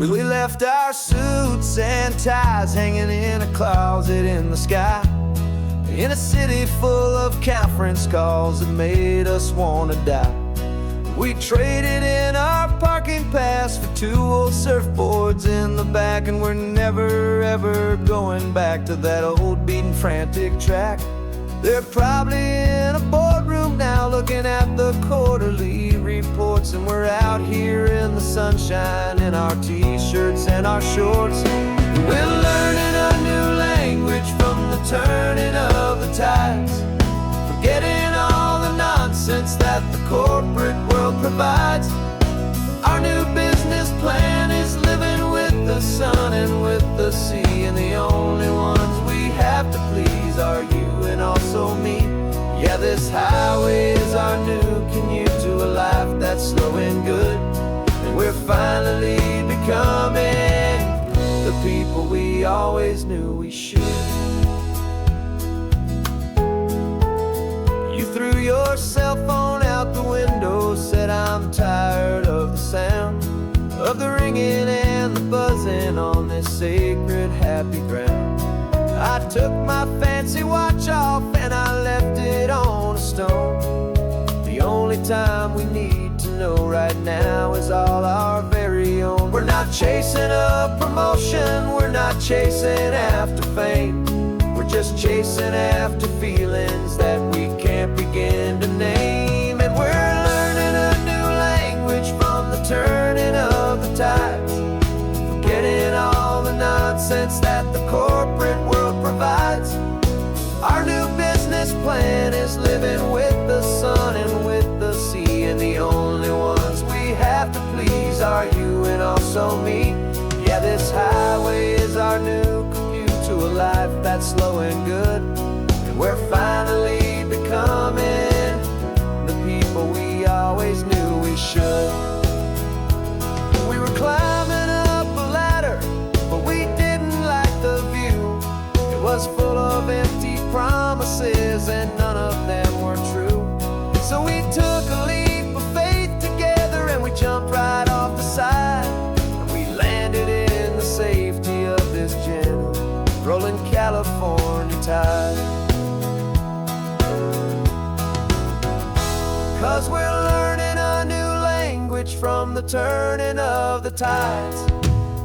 We left our suits and ties hanging in a closet in the sky, in a city full of conference calls that made us wanna die. We traded in our parking pass for 2 old surfboards in the back, and we're never ever going back to that old beaten frantic track. They're probably in a boardroom now looking at the quarterly reports, and we're out here in the sunshine in our t-shirts and our shorts. We're learning a new language from the turning of the tides, forgetting all the nonsense that the corporate world provides. Our new business plan is living with the sun and with the sea, and the only ones we have to please are you and also me. Yeah, this highway is our new commute to a life that's slow and good, and we're finally becoming the people we always knew we should. You threw your cell phone out the window, said I'm tired of the sound of the ringing and the buzzing on this sacred happy ground. I took my fancy watch off and I left it on a stone. The only time we need to know right now is all our very own. We're not chasing a promotion, we're not chasing after fame, we're just chasing after feelings that we can't begin to name. And we're learning a new language from the turning of the tides, forgetting all the nonsense that the corporate world provides. Our new business plan is living with the sun and with the sea, and the only ones we have to please are you and also me. Yeah, this highway is our new commute to a life that's slow and good, and we're finally becoming the people we always knew we should. We were climbing up a ladder, but we didn't like the view. It was full of empty promises and none of them were true. So we took a leap of faith together and we jumped right off the side, and we landed in the safety of this gentle rolling California tide. 'Cause we're learning a new language from the turning of the tides,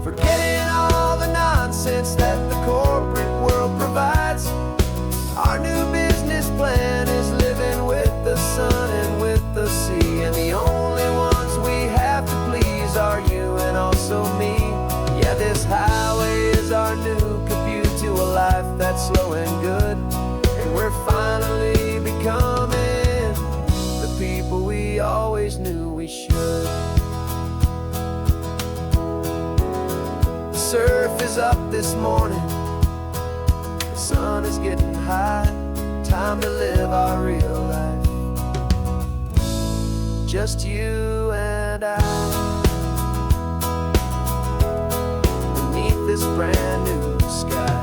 forgetting all the nonsense that the corporate world provides. Our new business plan is living with the sun and with the sea, and the only ones we have to please are you and also me. Yeah, this highway is our new commute to a life that's slow and good, and we're finally becoming the people we always knew we should. The surf is up this morning, the sun is getting high, time to live our real life, just you and I, beneath this brand new sky.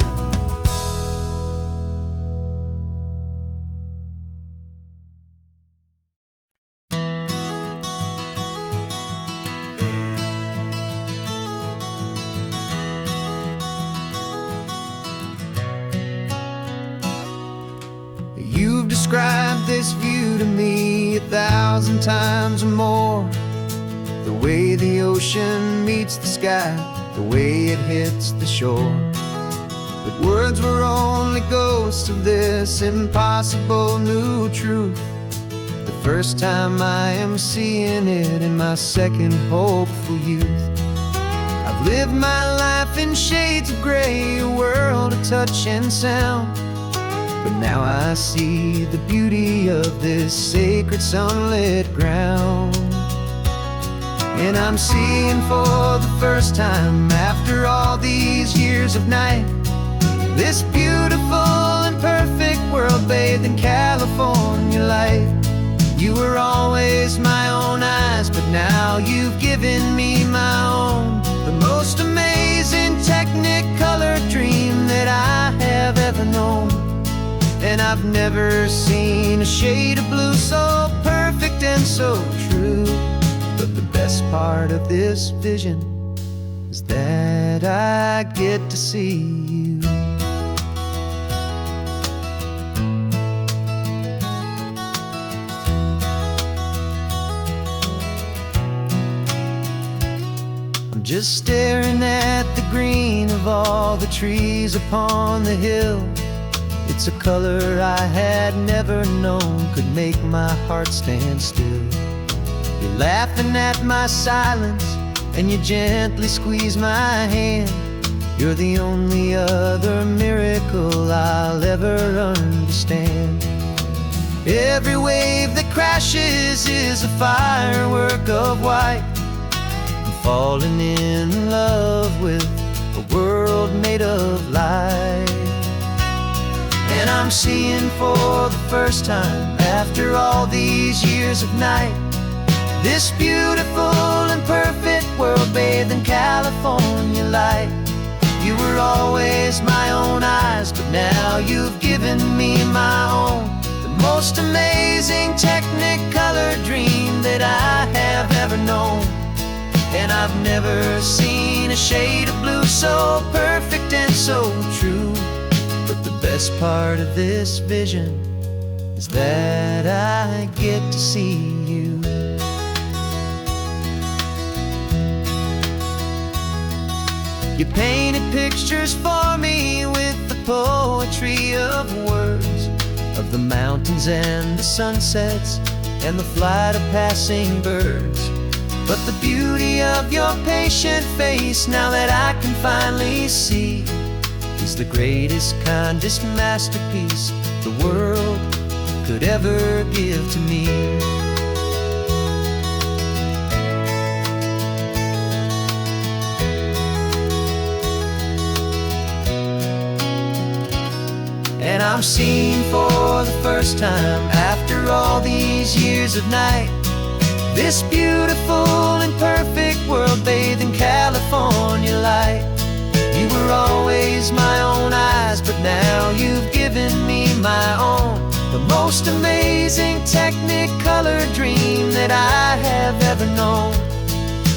You've described this view to me 1,000 times or more, the way the ocean meets the sky, the way it hits the shore. But words were only ghosts of this impossible new truth. The first time I am seeing it in my second hopeful youth. I've lived my life in shades of gray, a world of touch and sound, but now I see the beauty of this sacred sunlit ground. And I'm seeing for the first time after all these years of night, this beautiful and perfect world bathed in California light. You were always my own eyes, but now you've given me my own, the most amazing technicolor dream that I have ever known. And I've never seen a shade of blue so perfect and so true. But the best part of this vision is that I get to see you. I'm just staring at the green of all the trees upon the hill. It's a color I had never known could make my heart stand still. You're laughing at my silence, and you gently squeeze my hand. You're the only other miracle I'll ever understand. Every wave that crashes is a firework of white. I'm falling in love with a world made of light. And I'm seeing for the first time, after all these years of night, this beautiful and perfect world bathed in California light. You were always my own eyes, but now you've given me my own. The most amazing technicolor dream that I have ever known. And I've never seen a shade of blue so perfect and so true. But the best part of this vision is that I get to see you. You painted pictures for me with the poetry of words, of the mountains and the sunsets and the flight of passing birds. But the beauty of your patient face, now that I can finally see, is the greatest, kindest masterpiece the world could ever give to me. And I'm seeing for the first time, after all these years of night, this beautiful and perfect world bathed in California light. You were always my own eyes, but now you've given me my own. The most amazing technicolor dream that I have ever known.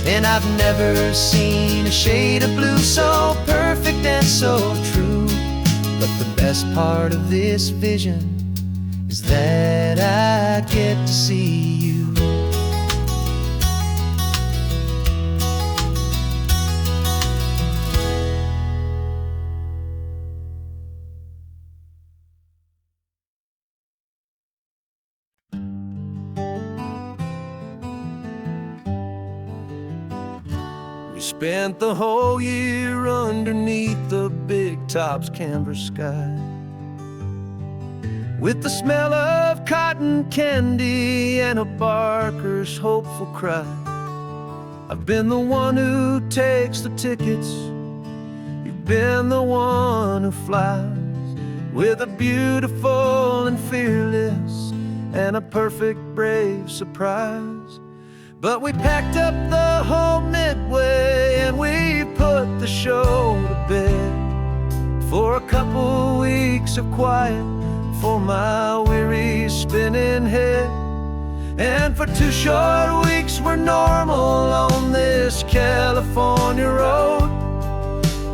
And I've never seen a shade of blue so perfect and so true. But the best part of this vision is that I get to see you. We spent the whole year underneath the big top's canvas sky, with the smell of cotton candy and a barker's hopeful cry. I've been the one who takes the tickets, you've been the one who flies, with a beautiful and fearless and a perfect brave surprise. But we packed up the whole Midway and we put the show to bed, for a couple weeks of quiet for my weary spinning head. And for 2 short weeks we're normal on this California road,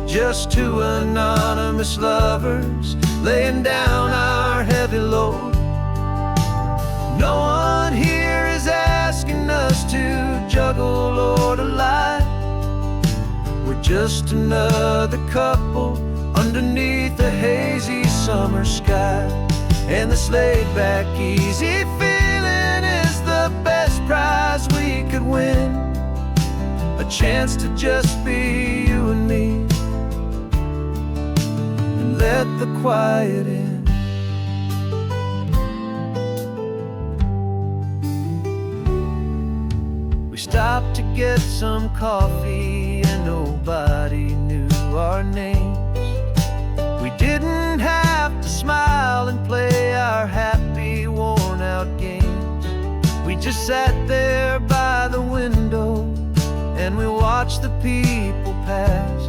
just 2 anonymous lovers laying down our heavy load. No one here is asking us to juggle or to lie. We're just another couple underneath a hazy summer sky. And this laid-back, easy feeling is the best prize we could win, a chance to just be you and me, and let the quiet in. We stopped to get some coffee and nobody knew our names. We didn't have to smile and play our happy, worn-out games. We just sat there by the window and we watched the people pass.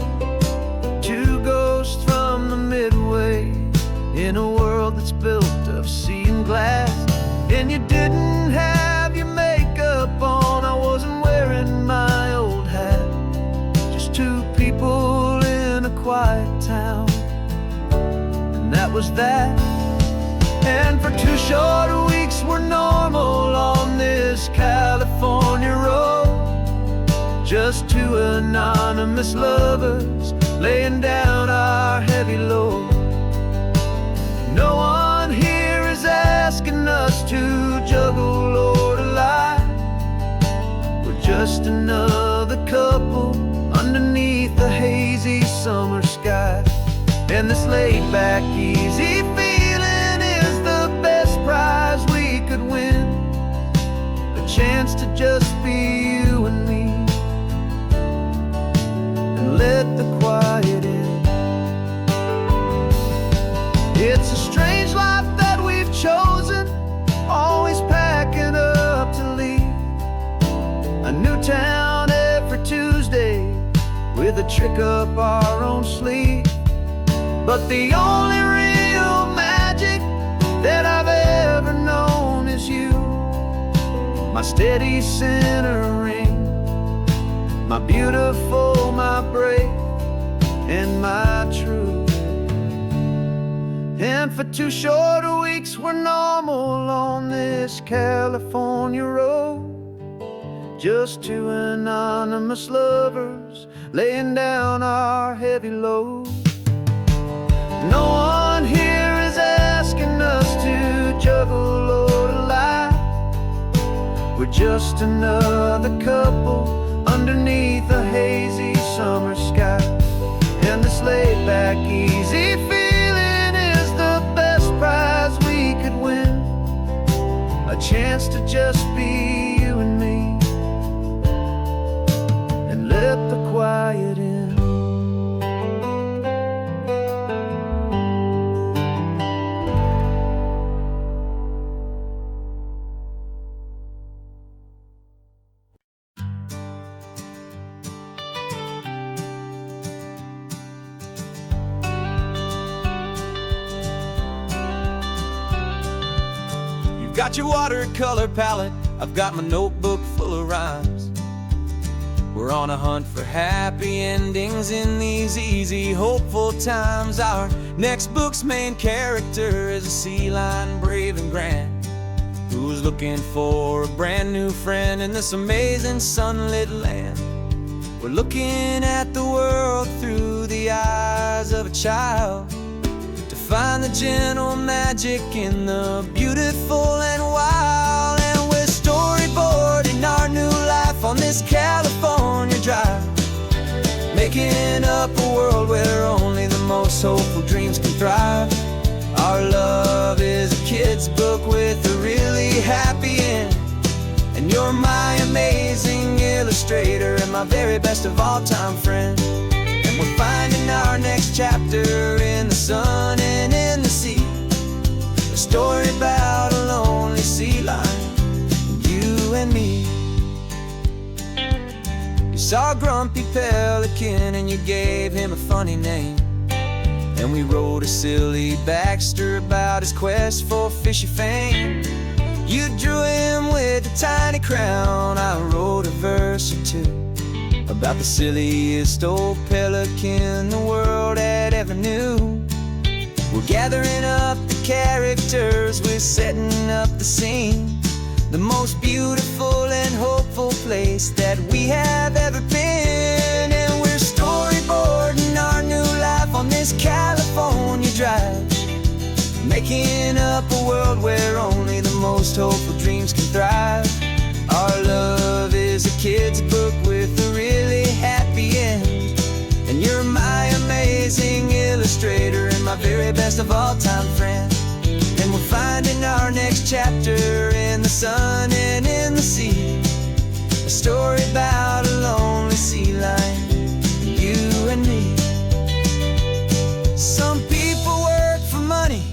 2 ghosts from the Midway in a world that's built of sea and glass. And you didn't have your makeup on, I wasn't wearing my old hat, just 2 knows that. And for 2 short weeks we're normal on this California road. Just 2 anonymous lovers laying down our heavy load. No one here is asking us to juggle or to lie. We're just another couple underneath the hazy summer sky. And this laid-back, easy feeling is the best prize we could win. A chance to just be you and me, and let the quiet in. It's a strange life that we've chosen, always packing up to leave. A new town every Tuesday, with a trick up our own sleeve. But the only real magic that I've ever known is you. My steady centering, my beautiful, my brave, and my true. And for 2 short weeks we're normal on this California road. Just 2 anonymous lovers laying down our heavy load. No one here is asking us to juggle or to lie. We're just another couple underneath a hazy summer sky. And this laid-back, easy feeling is the best prize we could win. A chance to just be you and me, and let the quiet in. Got your watercolor palette, I've got my notebook full of rhymes. We're on a hunt for happy endings in these easy, hopeful times. Our next book's main character is a sea lion, brave and grand, who's looking for a brand new friend in this amazing sunlit land. We're looking at the world through the eyes of a child, to find the gentle magic in the beautiful and wild. And we're storyboarding our new life on this California drive, making up a world where only the most hopeful dreams can thrive. Our love is a kid's book with a really happy end, and you're my amazing illustrator and my very best of all time friend. And we're finding our next chapter in the sun and in the sea, a story about a lonely sea lion, you and me. You saw a grumpy pelican and you gave him a funny name, and we wrote a silly Baxter about his quest for fishy fame. You drew him with a tiny crown, I wrote a verse or two about the silliest old pelican the world had ever knew. We're gathering up the characters, we're setting up the scene, the most beautiful and hopeful place that we have ever been. And we're storyboarding our new life on this California drive, making up a world where only the most hopeful dreams can thrive. Our love is a kid's book with a really happy end, and you're my amazing illustrator and my very best of all time friend. And we're finding our next chapter in the sun and in the sea, a story about a lonely sea lion, you and me. Some people work for money,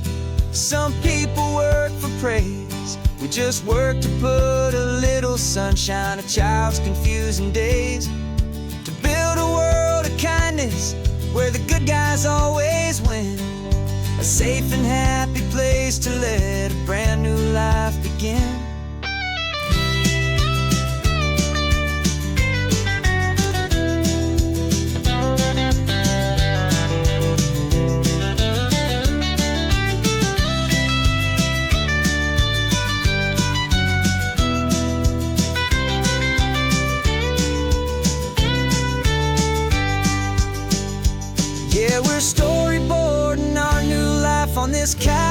some people work for praise. We just work to put a little sunshine in a child's confusing days, to build a world of kindness where the good guys always win, a safe and happy place to let a brand new life begin.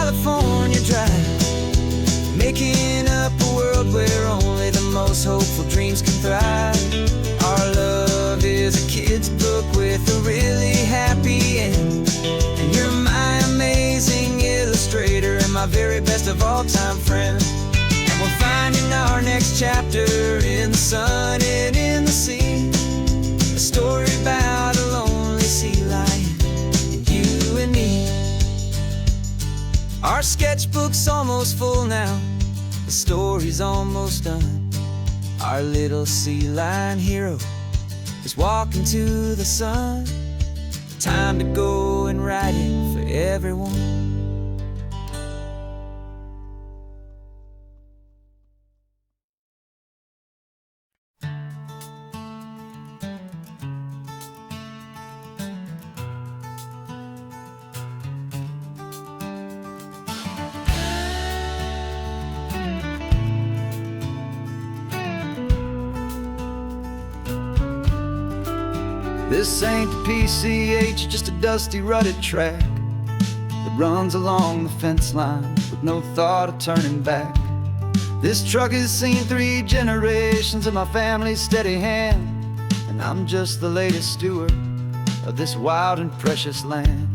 California drive, making up a world where only the most hopeful dreams can thrive. Our love is a kid's book with a really happy end, and you're my amazing illustrator and my very best of all-time friend. And we're finding our next chapter in the sun and in the sea, a story about a lonely sea lion and you and me. Our sketchbook's almost full now, the story's almost done. Our little sea lion hero is walking to the sun. Time to go and write it for everyone. This ain't the PCH, just a dusty, rutted track that runs along the fence line with no thought of turning back. This truck has seen 3 generations of my family's steady hand, and I'm just the latest steward of this wild and precious land.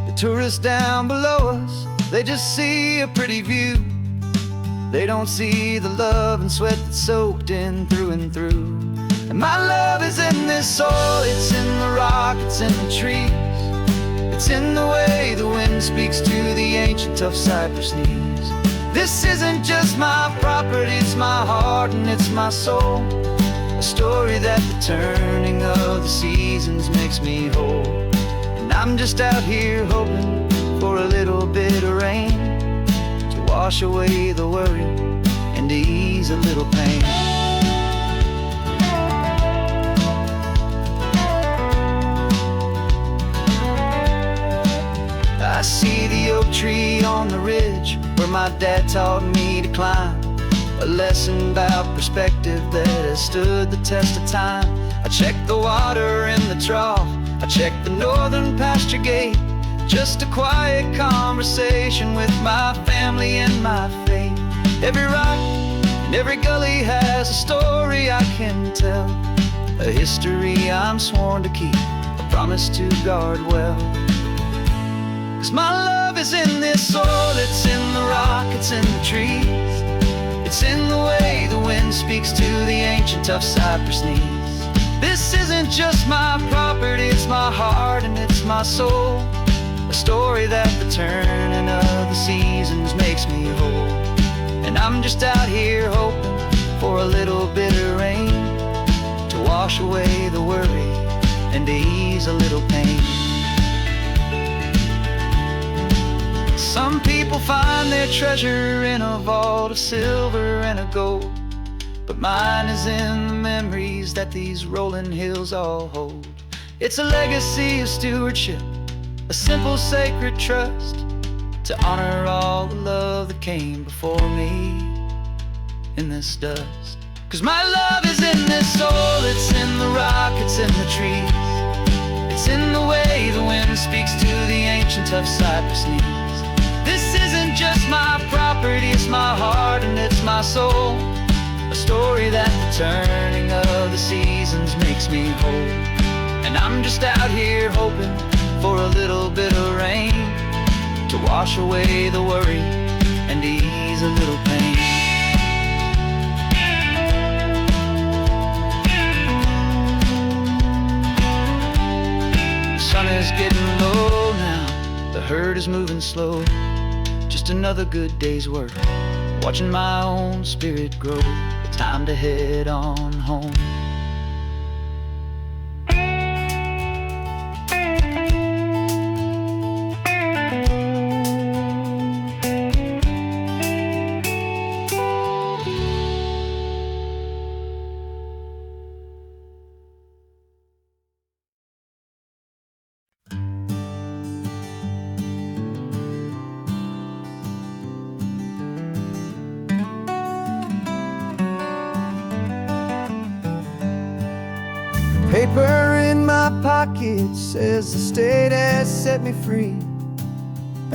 The tourists down below us, they just see a pretty view. They don't see the love and sweat that's soaked in through and through. And my love is in this soil, it's in the rock, it's in the trees. It's in the way the wind speaks to the ancient tough cypress knees. This isn't just my property, it's my heart and it's my soul. A story that the turning of the seasons makes me whole. And I'm just out here hoping for a little bit of rain to wash away the worry and to ease a little pain. I see the oak tree on the ridge where my dad taught me to climb, a lesson about perspective that has stood the test of time. I check the water in the trough, I check the northern pasture gate, just a quiet conversation with my family and my faith. Every rock and every gully has a story I can tell, a history I'm sworn to keep, a promise to guard well. 'Cause my love is in this soil, it's in the rock, it's in the trees. It's in the way the wind speaks to the ancient tough cypress knees. This isn't just my property, it's my heart and it's my soul. A story that the turning of the seasons makes me whole. And I'm just out here hoping for a little bit of rain to wash away the worry and to ease a little pain. Some people find their treasure in a vault of silver and of gold, but mine is in the memories that these rolling hills all hold. It's a legacy of stewardship, a simple sacred trust, to honor all the love that came before me in this dust. 'Cause my love is in this soil, it's in the rock, it's in the trees. It's in the way the wind speaks to the ancient tough cypress knees. This isn't just my property, it's my heart and it's my soul. A story that the turning of the seasons makes me whole. And I'm just out here hoping for a little bit of rain to wash away the worry and ease a little pain. The sun is getting low now, the herd is moving slow. Just another good day's work, watching my own spirit grow. Time to head on home. Paper in my pocket says the state has set me free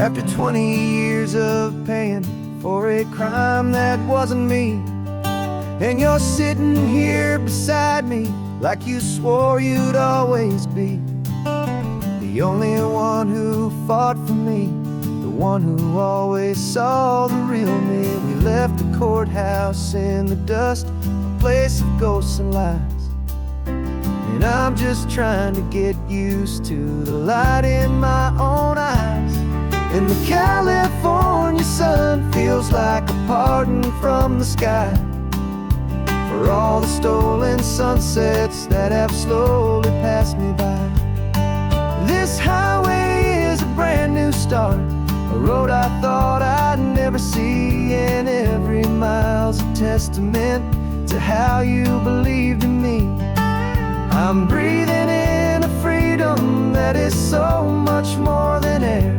After 20 years of paying for a crime that wasn't me, and you're sitting here beside me like you swore you'd always be the only one who fought for me, the one who always saw the real me. We left the courthouse in the dust, a place of ghosts and lies, and I'm just trying to get used to the light in my own eyes. And the California sun feels like a pardon from the sky for all the stolen sunsets that have slowly passed me by. This highway is a brand new start, a road I thought I'd never see, and every mile's a testament to how you believed in me. I'm breathing in a freedom that is so much more than air,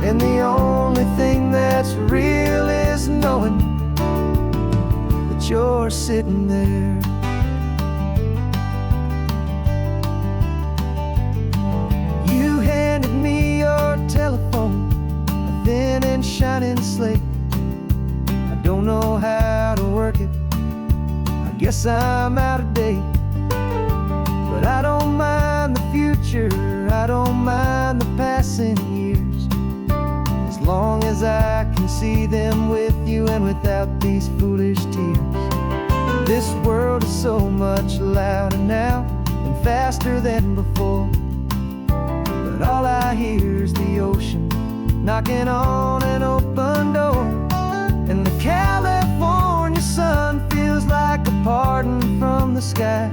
and the only thing that's real is knowing that you're sitting there. You handed me your telephone, a thin and shining slate. I don't know how to work it, I guess I'm out of date. But I don't mind the future, I don't mind the passing years, as long as I can see them with you and without these foolish tears. This world is so much louder now and faster than before, but all I hear is the ocean knocking on an open door. And the California sun feels like a pardon from the sky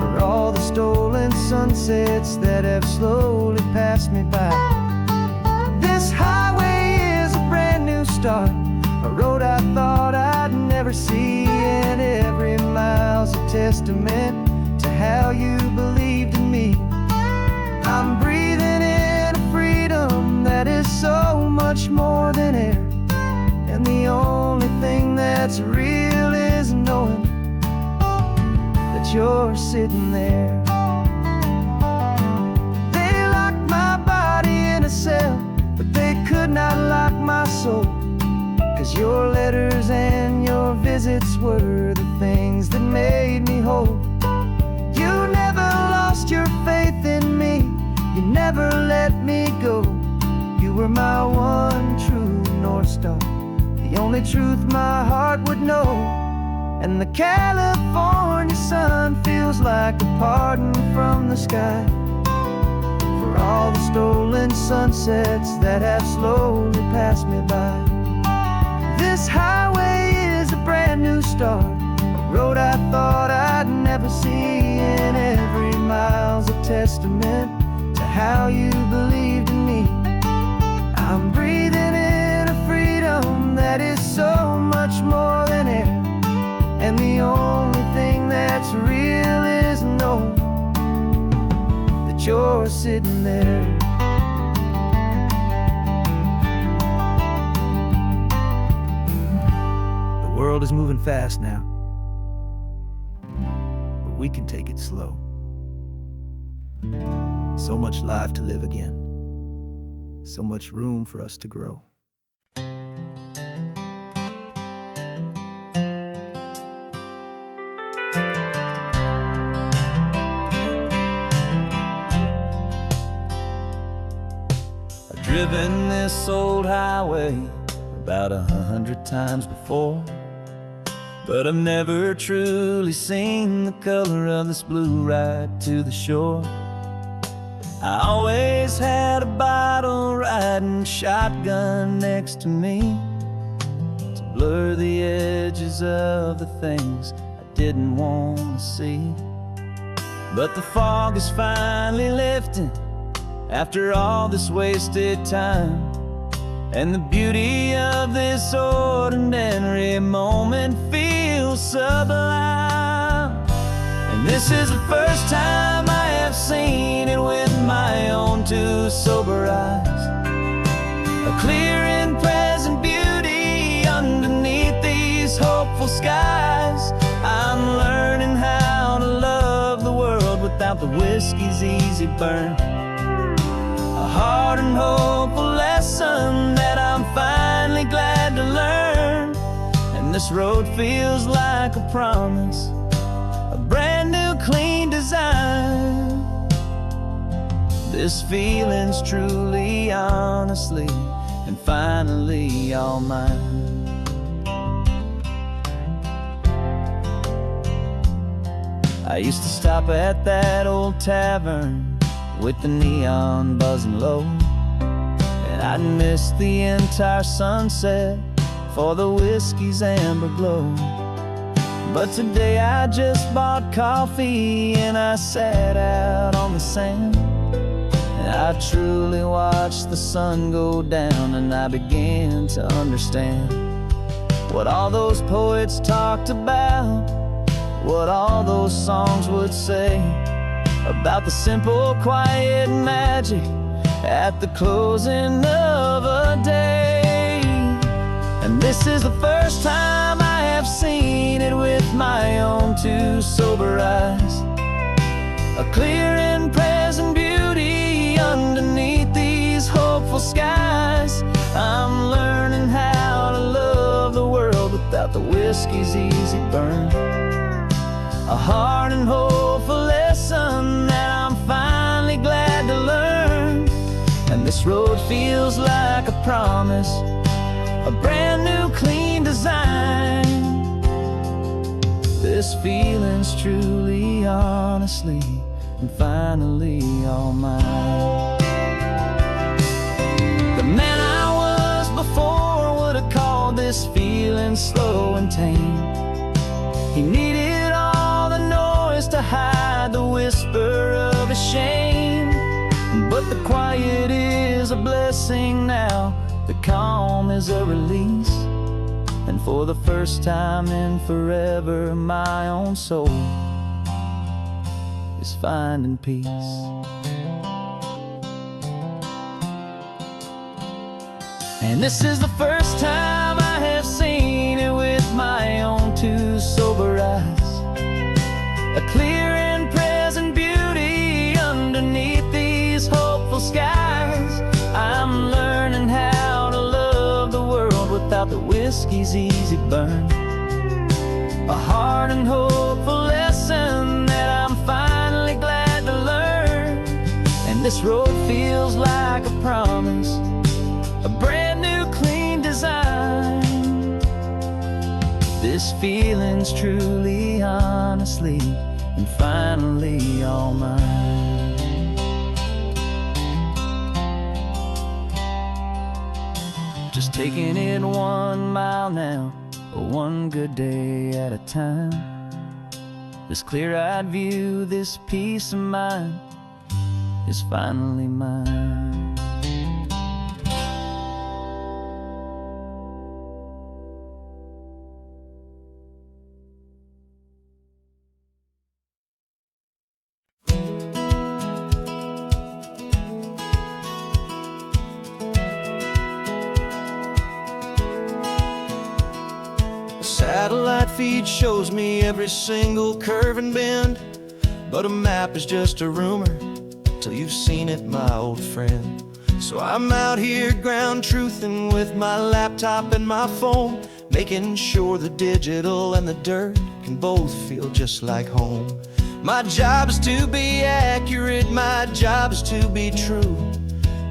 for all the stolen sunsets that have slowly passed me by. This highway is a brand new start, a road I thought I'd never see, and every mile's a testament to how you believed in me. I'm breathing in a freedom that is so much more than air, and the only thing that's real is knowing that you're sitting there. They locked my body in a cell, but they could not lock my soul, 'cause your letters and your visits were the things that made me whole. You never lost your faith in me, you never let me go. You were my one true North Star, the only truth my heart would know. And the California sun feels like a pardon from the sky for all the stolen sunsets that have slowly passed me by. This highway is a brand new start, a road I thought I'd never see, and every mile's a testament to how you believed in me. I'm breathing in a freedom that is so much more than air, and the only thing that's real is knowing that you're sitting there. The world is moving fast now, but we can take it slow. So much life to live again, so much room for us to grow. I've driven this old highway about 100 times before, but I've never truly seen the color of this blue right to the shore. I always had a bottle riding shotgun next to me to blur the edges of the things I didn't want to see. But the fog is finally lifting after all this wasted time, and the beauty of this ordinary moment feels sublime. And this is the first time I have seen it with my own two sober eyes, a clear and present beauty underneath these hopeful skies. I'm learning how to love the world without the whiskey's easy burn, a hard and hopeful lesson that I'm finally glad to learn. And this road feels like a promise, a brand new clean design. This feeling's truly, honestly, and finally all mine. I used to stop at that old tavern with the neon buzzing low, and I'd miss the entire sunset for the whiskey's amber glow. But today I just bought coffee and I sat out on the sand, and I truly watched the sun go down, and I began to understand what all those poets talked about, what all those songs would say about the simple, quiet magic at the closing of a day. And this is the first time I have seen it with my own two sober eyes, a clear and present beauty underneath these hopeful skies. I'm learning how to love the world without the whiskey's easy burn, a hard and hopeful lesson that I'm finally glad to learn. And this road feels like a promise, a brand new clean design. This feeling's truly, honestly, and finally all mine. The man I was before would have called this feeling slow and tame. He needed all the noise to hide the whisper of his shame. But the quiet is a blessing now, the calm is a release, and for the first time in forever my own soul is finding peace. And this is the first time I have seen it with my own two sober eyes, a clear and present beauty underneath these hopeful skies. I'm learning how to love the world without the whiskey's easy burn, a hard and hopeful lesson that I'm finally glad to learn. And this road feels like a promise, a brand new clean design. This feeling's truly, honestly, and finally all mine. Just taking it 1 mile now, one good day at a time. This clear-eyed view, this peace of mind is finally mine. Satellite feed shows me every single curve and bend, but a map is just a rumor till you've seen it, my old friend. So I'm out here ground truthing with my laptop and my phone, making sure the digital and the dirt can both feel just like home. My job is to be accurate, my job is to be true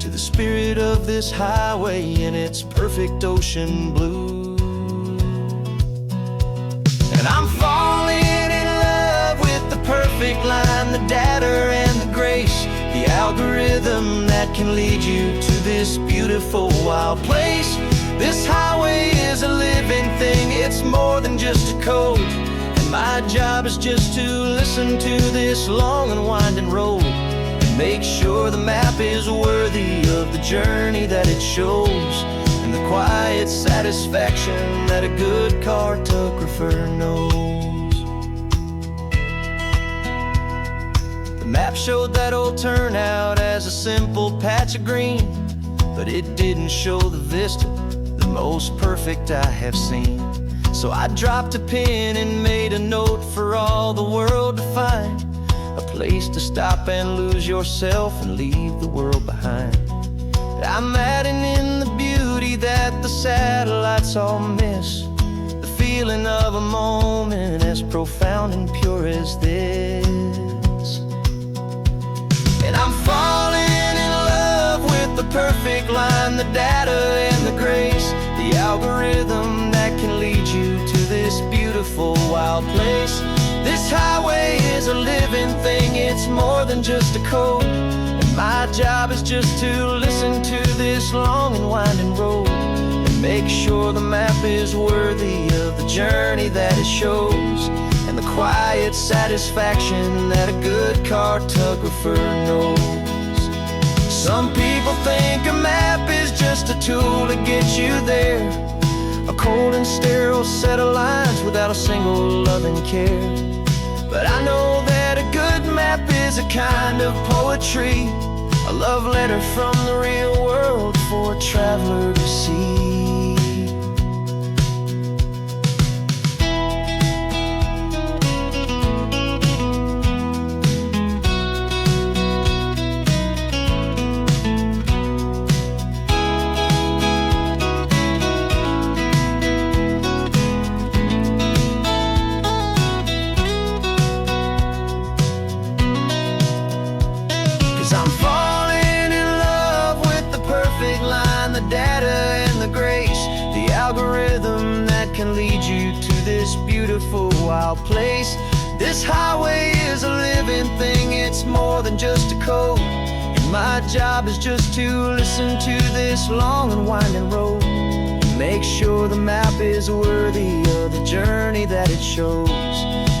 to the spirit of this highway in its perfect ocean blue. And I'm falling in love with the perfect line, the data and the grace, the algorithm that can lead you to this beautiful wild place. This highway is a living thing, it's more than just a code, and my job is just to listen to this long and winding road and make sure the map is worthy of the journey that it shows, and the quiet satisfaction that a good cartographer knows. The map showed that old turnout as a simple patch of green, but it didn't show the vista, the most perfect I have seen. So I dropped a pin and made a note for all the world to find, a place to stop and lose yourself and leave the world behind. I'm adding in the beauty beauty that the satellites all miss, the feeling of a moment as profound and pure as this. And I'm falling in love with the perfect line, the data and the grace, the algorithm that can lead you to this beautiful wild place. This highway is a living thing, it's more than just a code. And my job is just to listen to this long and winding road and make sure the map is worthy of the journey that it shows, and the quiet satisfaction that a good cartographer knows. Some people think a map is just a tool to get you there, a cold and sterile set of lines without a single loving care. But I know that a good map is a kind of poetry, a love letter from the real world for a traveler to see. 'Cause I'm falling in love with the perfect line, the data and the grace, the algorithm that can lead you to this beautiful wild place. This highway is a living thing, it's more than just a code. And my job is just to listen to this long and winding road and make sure the map is worthy of the journey that it shows,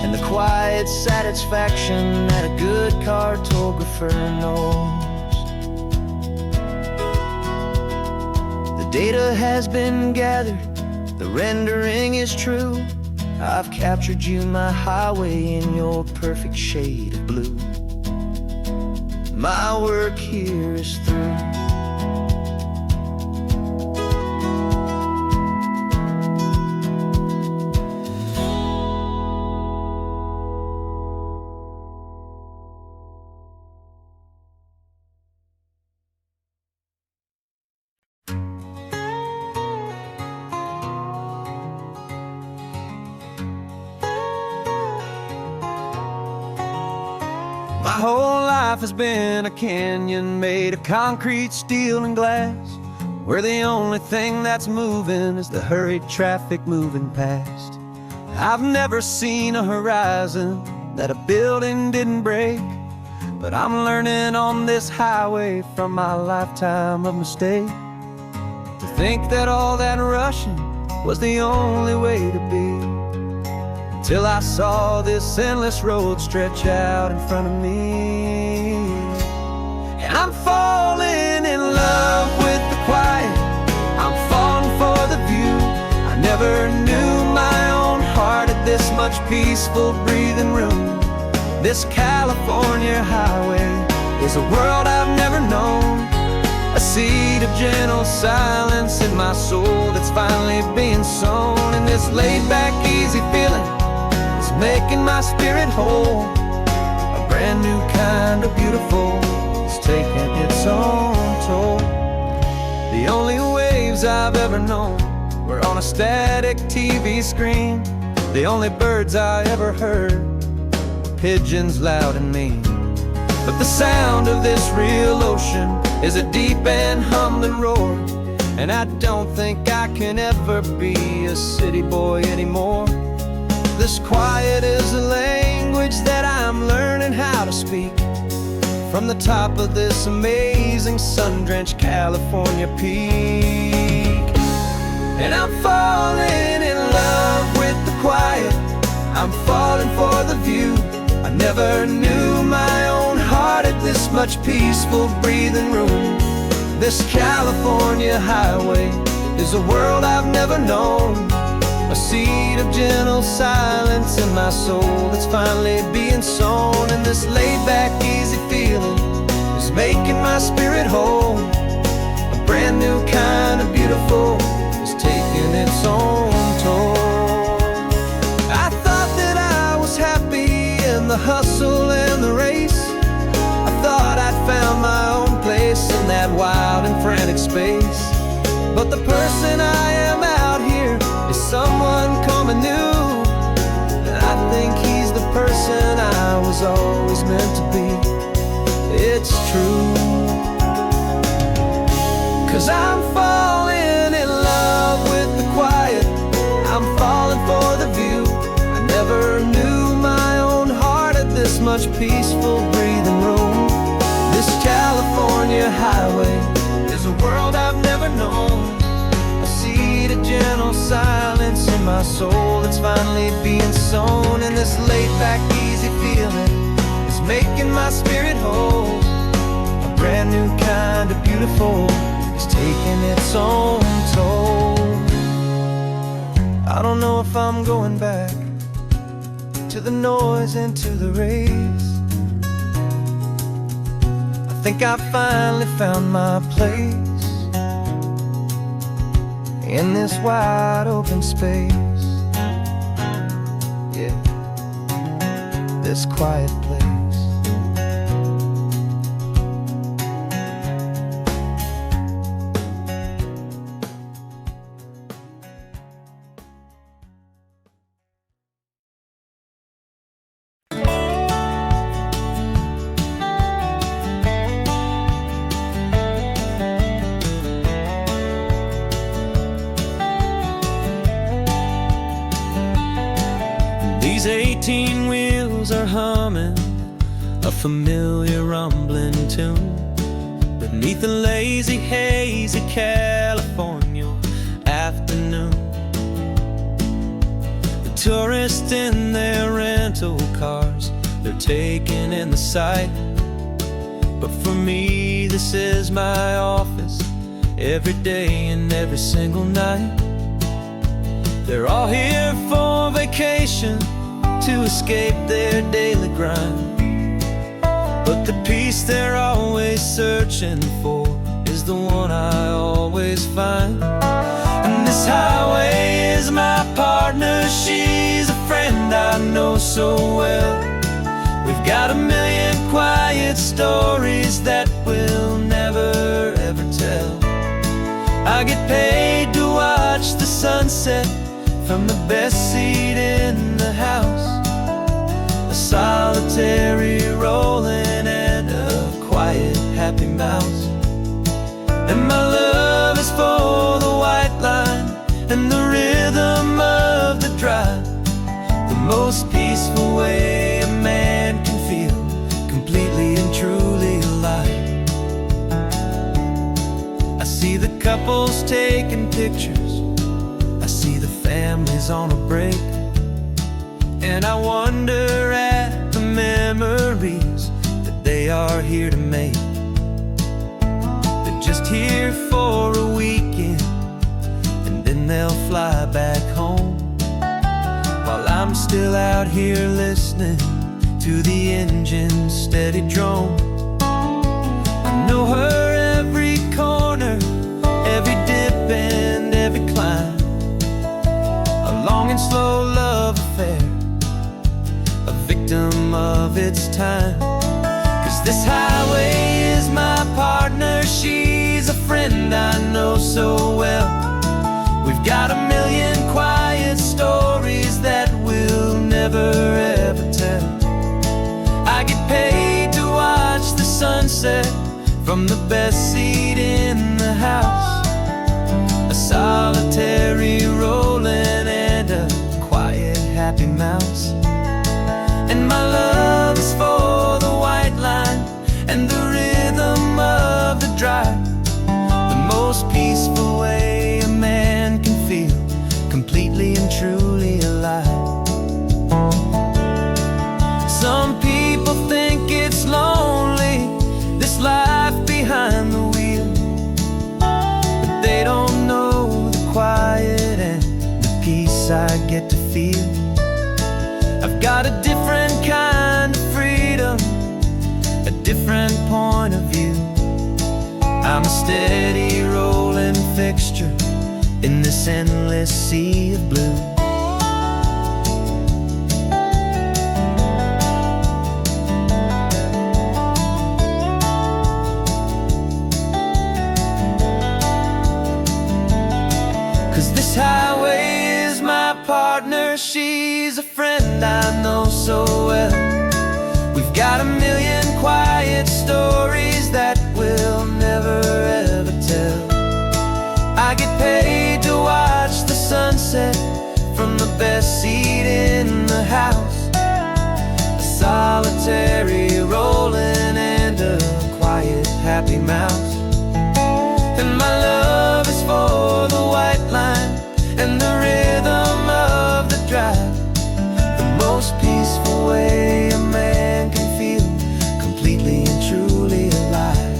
and the quiet satisfaction that a good cartographer knows. The data has been gathered, the rendering is true. I've captured you, my highway, in your perfect shade of blue. My work here is through. My whole life has been a canyon made of concrete, steel, and glass, where the only thing that's moving is the hurried traffic moving past. I've never seen a horizon that a building didn't break, but I'm learning on this highway from my lifetime of mistake. To think that all that rushing was the only way to be, till I saw this endless road stretch out in front of me. And I'm falling in love with the quiet, I'm falling for the view. I never knew my own heart had this much peaceful breathing room. This California highway is a world I've never known, a seed of gentle silence in my soul that's finally being sown. And this laid-back, easy feeling making my spirit whole, a brand new kind of beautiful is taking its own toll. The only waves I've ever known were on a static TV screen. The only birds I ever heard were pigeons loud and mean. But the sound of this real ocean is a deep and humbling roar, and I don't think I can ever be a city boy anymore. This quiet is a language that I'm learning how to speak from the top of this amazing sun-drenched California peak. And I'm falling in love with the quiet, I'm falling for the view. I never knew my own heart had this much peaceful breathing room. This California highway is a world I've never known, a seed of gentle silence in my soul that's finally being sown. And this laid-back, easy feeling is making my spirit whole, a brand new kind of beautiful is taking its own toll. I thought that I was happy in the hustle and the race, I thought I'd found my own place in that wild and frantic space. But the person it's true. 'Cause I'm falling in love with the quiet, I'm falling for the view. I never knew my own heart had this much peaceful breathing room. This California highway is a world I've never known. I see the gentle silence in my soul that's finally being sown. And this laid-back, easy feeling is making my spirit whole. A brand new kind of beautiful is taking its own toll. I don't know if I'm going back to the noise and to the race. I think I finally found my place in this wide open space. Yeah, this quiet place. These 18 wheels are humming a familiar rumbling tune beneath a lazy, hazy California afternoon. The tourists in their rental cars, they're taking in the sight. But for me, this is my office, every day and every single night. They're all here for vacation, to escape their daily grind. But the peace they're always searching for is the one I always find. And this highway is my partner, she's a friend I know so well. We've got a million quiet stories that we'll never ever tell. I get paid to watch the sunset from the best seat in the house. A solitary rolling and a quiet happy mouse. And my love is for the white line and the rhythm of the drive. The most peaceful way a man can feel completely and truly alive. I see the couples taking pictures, I see the families on a break, and I wonder at the memories that they are here to make. They're just here for a weekend, and then they'll fly back home, while I'm still out here listening to the engine's steady drone. I know her every corner, every dip and every climb. A long and slow love affair, a victim of its time. 'Cause this highway is my partner, she's a friend I know so well. We've got a million quiet stories that we'll never ever tell. I get paid to watch the sunset from the best seat in the house. A solitary rolling and a quiet happy mouse. And my love is for the white line and the rhythm of the drive. The most peaceful way a man can feel completely and truly alive. Some people think it's lonely, this life behind the wheel, but they don't know the quiet and the peace I get to feel. I've got a different kind of freedom, a different point of view. I'm a steady rolling fixture in this endless sea of blue. 'Cause this highway is my partner, she's a friend I know so well. We've got a million quiet stories cemetery rolling and a quiet, happy mouse. And my love is for the white line and the rhythm of the drive, the most peaceful way a man can feel completely and truly alive.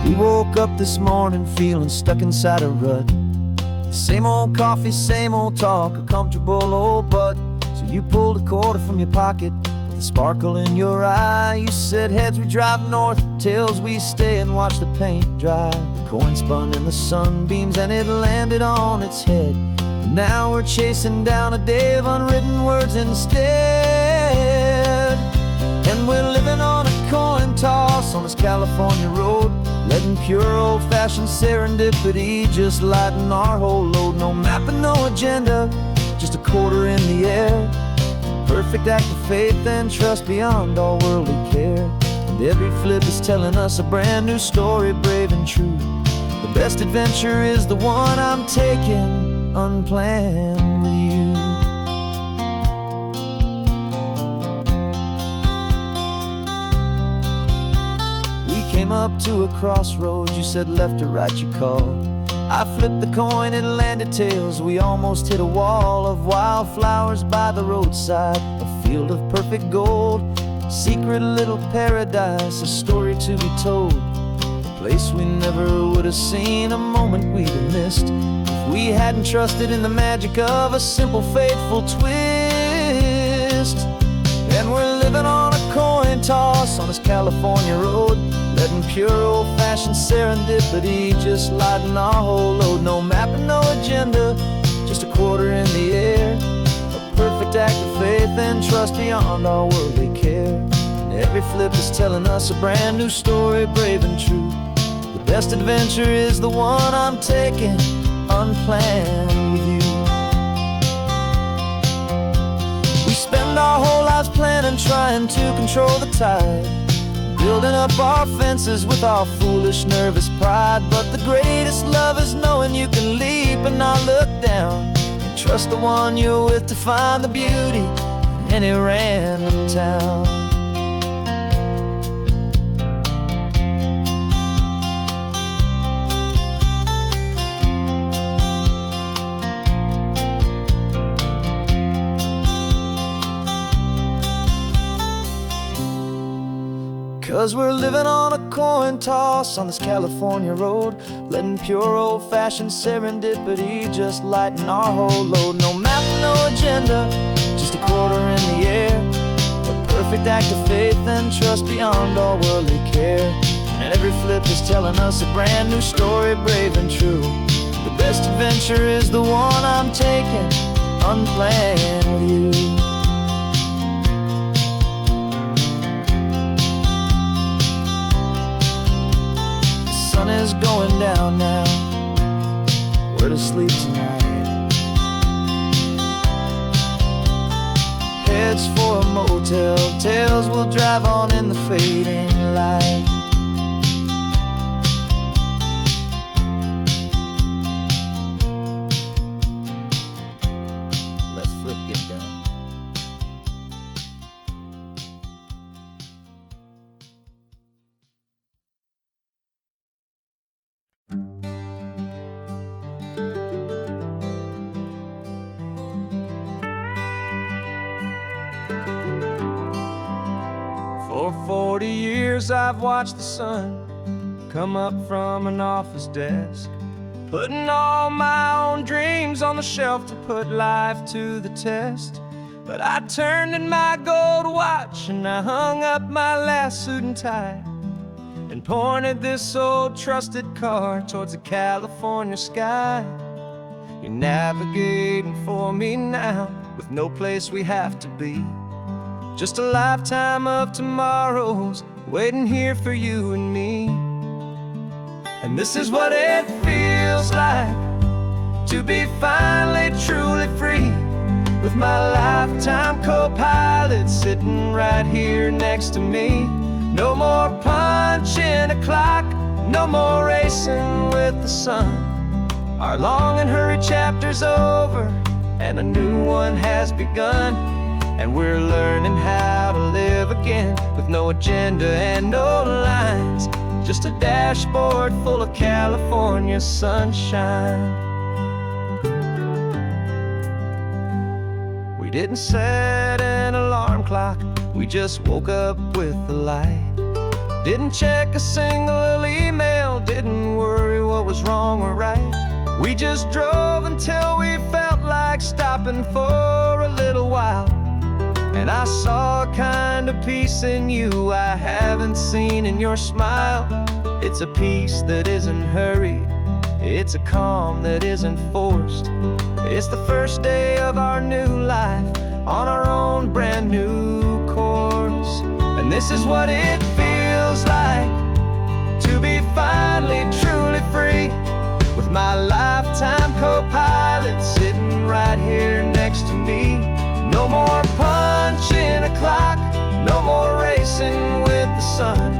We woke up this morning feeling stuck inside a rut. Same old coffee, same old talk, a comfortable old butt. So you pulled a quarter from your pocket with a sparkle in your eye. You said heads we drive north, tails we stay and watch the paint dry. The coin spun in the sunbeams and it landed on its head. And now we're chasing down a day of unwritten words instead. And we're living on a coin toss on this California road, letting pure old-fashioned serendipity just lighten our whole load. No map and no agenda, just a quarter in the air. Perfect act of faith and trust beyond all worldly care. And every flip is telling us a brand new story, brave and true. The best adventure is the one I'm taking unplanned with you. Came up to a crossroads, you said left or right you called. I flipped the coin, it landed tails. We almost hit a wall of wildflowers by the roadside, a field of perfect gold, secret little paradise, a story to be told, a place we never would have seen, a moment we'd have missed if we hadn't trusted in the magic of a simple faithful twist. And we're living on a coin toss on this California road, letting pure old-fashioned serendipity just lighten our whole load. No map and no agenda, just a quarter in the air. A perfect act of faith and trust beyond all worldly care. And every flip is telling us a brand new story, brave and true. The best adventure is the one I'm taking unplanned with you. We spend our whole lives planning, trying to control the tide, building up our fences with our foolish, nervous pride. But the greatest love is knowing you can leap and not look down, and trust the one you're with to find the beauty in any random town. 'Cause we're living on a coin toss on this California road, letting pure old-fashioned serendipity just lighten our whole load. No map, no agenda, just a quarter in the air. A perfect act of faith and trust beyond all worldly care. And every flip is telling us a brand new story, brave and true. The best adventure is the one I'm taking unplanned with you. The sun is going down now, we're to sleep tonight. Heads for a motel, tails will drive on in the fading light. Let's flip get done. For 40 years I've watched the sun come up from an office desk, putting all my own dreams on the shelf to put life to the test. But I turned in my gold watch and I hung up my last suit and tie, and pointed this old trusted car towards the California sky. You're navigating for me now, with no place we have to be. Just a lifetime of tomorrows waiting here for you and me. And this is what it feels like to be finally truly free, with my lifetime co-pilot sitting right here next to me. No more punching a clock, no more racing with the sun. Our long and hurried chapter's over, and a new one has begun. And we're learning how to live again, with no agenda and no lines, just a dashboard full of California sunshine. We didn't set an alarm clock, we just woke up with the light. Didn't check a single email, didn't worry what was wrong or right. We just drove until we felt like stopping for a little while. And I saw a kind of peace in you I haven't seen in your smile. It's a peace that isn't hurried, it's a calm that isn't forced. It's the first day of our new life, on our own brand new course. And this is what it feels like to be finally truly free, with my lifetime co-pilot sitting right here next to me. No more punching a clock, no more racing with the sun.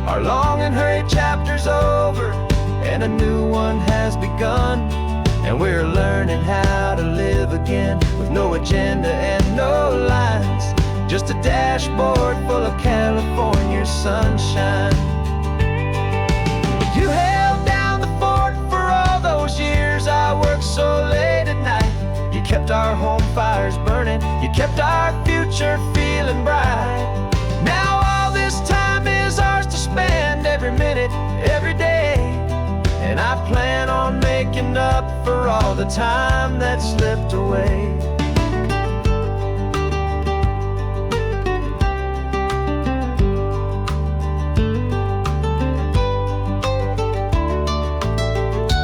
Our long and hurried chapter's over, and a new one has begun. And we're learning how to live again, with no agenda and no lines, just a dashboard full of California sunshine. You held down the fort for all those years I worked so late at night. You kept our home fires burning, you kept our future feeling bright. Now all this time is ours to spend, every minute, every day. And I plan on making up for all the time that slipped away.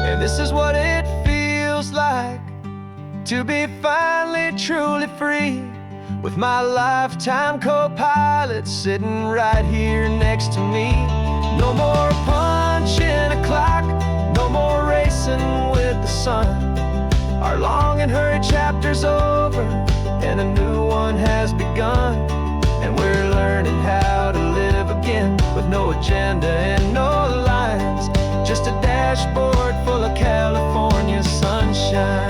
And this is what it feels like to be finally truly free, with my lifetime co-pilot sitting right here next to me. No more punching a clock, no more racing with the sun. Our long and hurried chapter's over, and a new one has begun. And we're learning how to live again, with no agenda and no lines, just a dashboard full of California sunshine.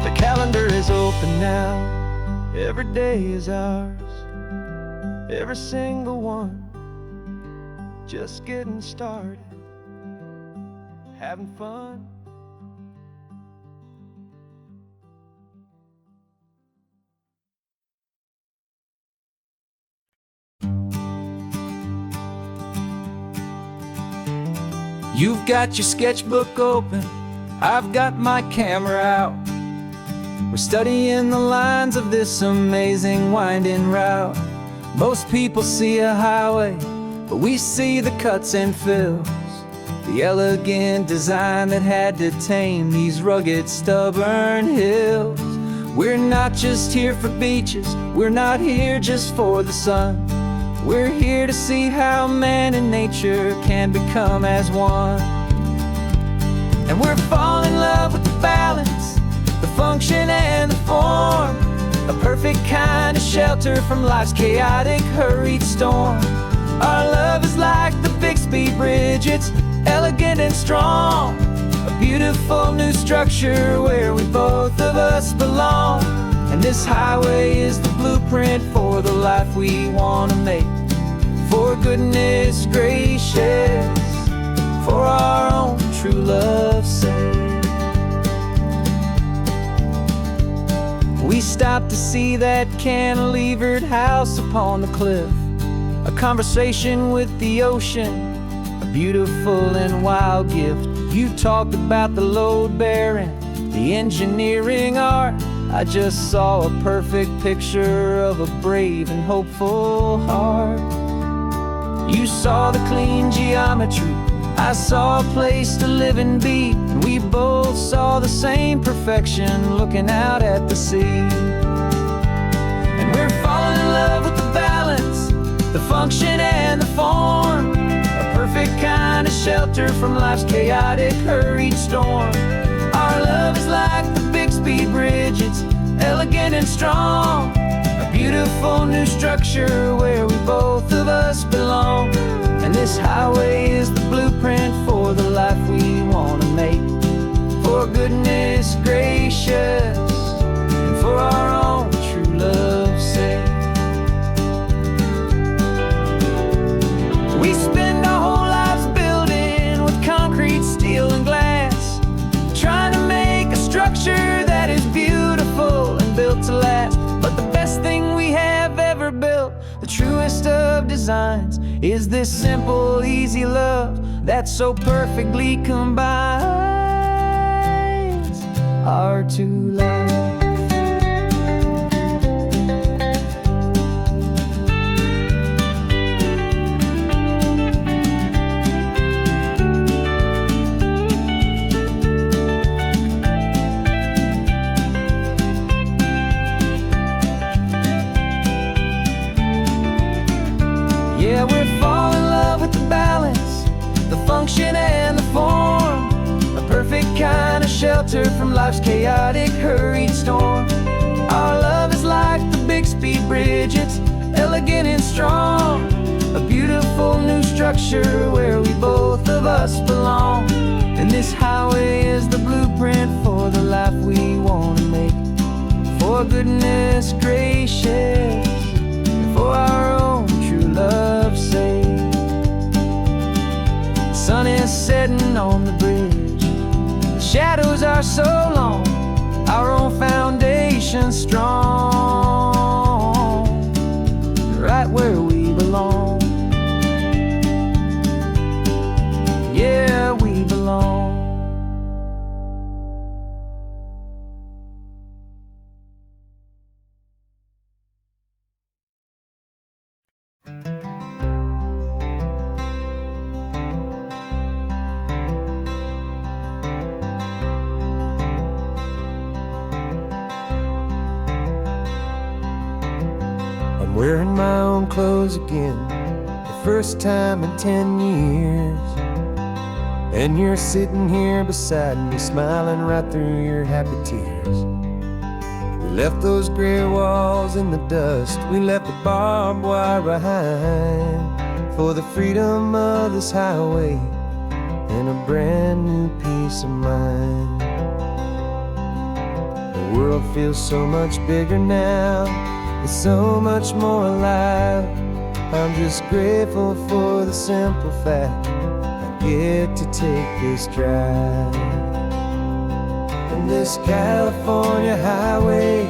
The calendar is open now, every day is ours, every single one, just getting started, having fun. You've got your sketchbook open, I've got my camera out. We're studying the lines of this amazing winding route. Most people see a highway, but we see the cuts and fills, the elegant design that had to tame these rugged, stubborn hills. We're not just here for beaches, we're not here just for the sun. We're here to see how man and nature can become as one. And we're falling in love with the balance, the function and the form, a perfect kind of shelter from life's chaotic, hurried storm. Our love is like the Bixby Bridge, it's elegant and strong, a beautiful new structure where we both of us belong. And this highway is the blueprint for the life we want to make, for goodness gracious, for our own true love's sake. We stopped to see that cantilevered house upon the cliff, a conversation with the ocean, a beautiful and wild gift. You talked about the load bearing, the engineering art. I just saw a perfect picture of a brave and hopeful heart. You saw the clean geometry, I saw a place to live and be, and we both saw the same perfection looking out at the sea. And we're falling in love with the balance, the function and the form, a perfect kind of shelter from life's chaotic, hurried storm. Our love is like the Bixby Bridge, it's elegant and strong, a beautiful new structure where we both of us belong. And this highway is the blueprint for the life we want to make, for goodness gracious and for our own true love's sake. We spend our whole lives building with concrete, steel, and glass, trying to make a structure that is beautiful and built to last. But the best thing we have ever built, the truest of designs, is this simple, easy love that so perfectly combines our two lives. Yeah, we're falling in love with the balance, the function and the form, a perfect kind of shelter from life's chaotic, hurried storm. Our love is like the Bixby Bridge, it's elegant and strong, a beautiful new structure where we both of us belong. And this highway is the blueprint for the life we want to make, for goodness gracious and for our own true love's sake. The sun is setting on the bridge, the shadows are so long, our own foundation strong, right where we belong. Yeah, we belong. I'm wearing my own clothes again, the first time in 10 years. And you're sitting here beside me, smiling right through your happy tears. We left those gray walls in the dust, we left the barbed wire behind, for the freedom of this highway and a brand new peace of mind. The world feels so much bigger now, it's so much more alive. I'm just grateful for the simple fact I get to take this drive. And this California highway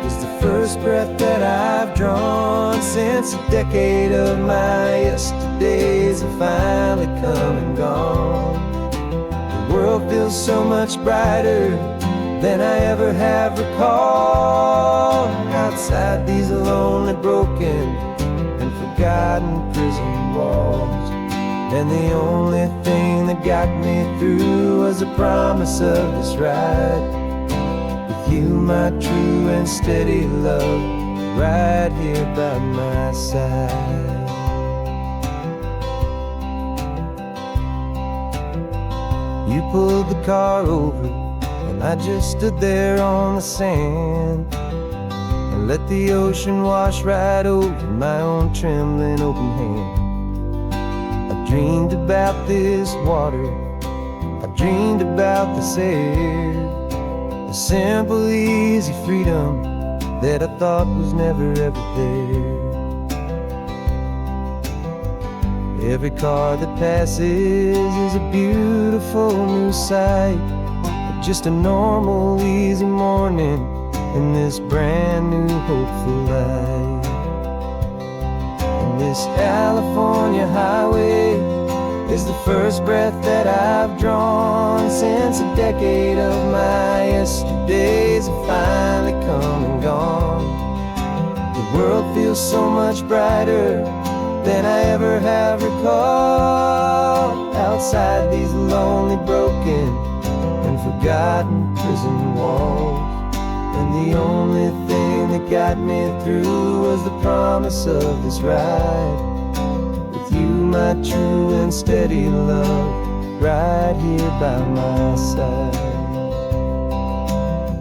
is the first breath that I've drawn since a decade of my yesterdays have finally come and gone. The world feels so much brighter than I ever have recalled, outside these lonely, broken, and forgotten prison walls. And the only thing that got me through was the promise of this ride with you, my true and steady love, right here by my side. You pulled the car over and I just stood there on the sand and let the ocean wash right over my own trembling open hand. I dreamed about this water, I dreamed about this air, the simple, easy freedom that I thought was never ever there. Every car that passes is a beautiful new sight, just a normal, easy morning in this brand new, hopeful life. And this California highway is the first breath that I've drawn since a decade of my yesterdays have finally come and gone. The world feels so much brighter than I ever have recalled, outside these lonely, broken, and forgotten prison walls. And the only thing that got me through was the promise of this ride with you, my true and steady love, right here by my side.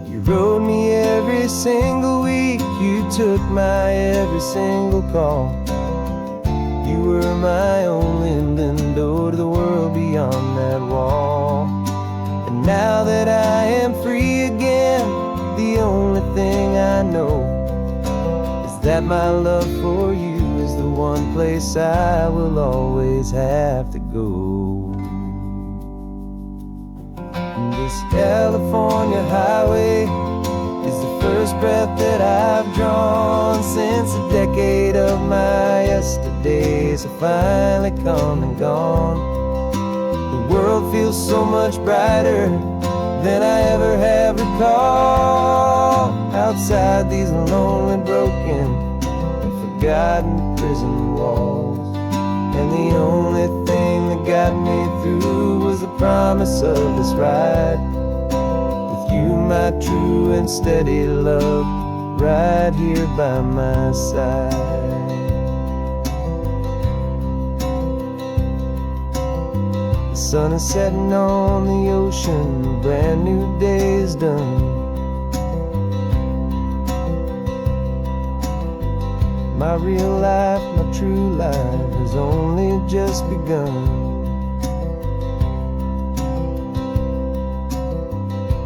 You rode me every single week, you took my every single call. You were my only window to the world beyond that wall. And now that I am free again, the only thing I know is that my love for you is the one place I will always have to go. And this California highway is the first breath that I've drawn since a decade of my yesterdays have finally come and gone. The world feels so much brighter than I ever have recalled. Outside these lonely, broken, and forgotten prison walls. And the only thing that got me through was the promise of this ride with you, my true and steady love, right here by my side. The sun is setting on the ocean, a brand new day is done. My real life, my true life has only just begun.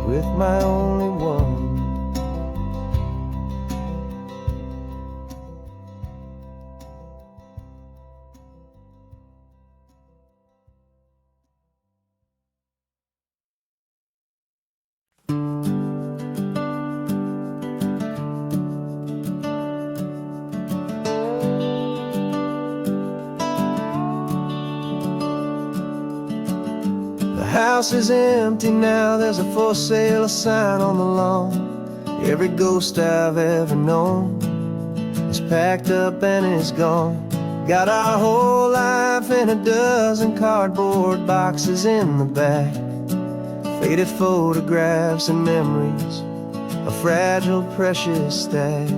With my only one. The house is empty now, there's a for sale sign on the lawn. Every ghost I've ever known is packed up and is gone. Got our whole life in a dozen cardboard boxes in the back. Faded photographs and memories, a fragile, precious stack.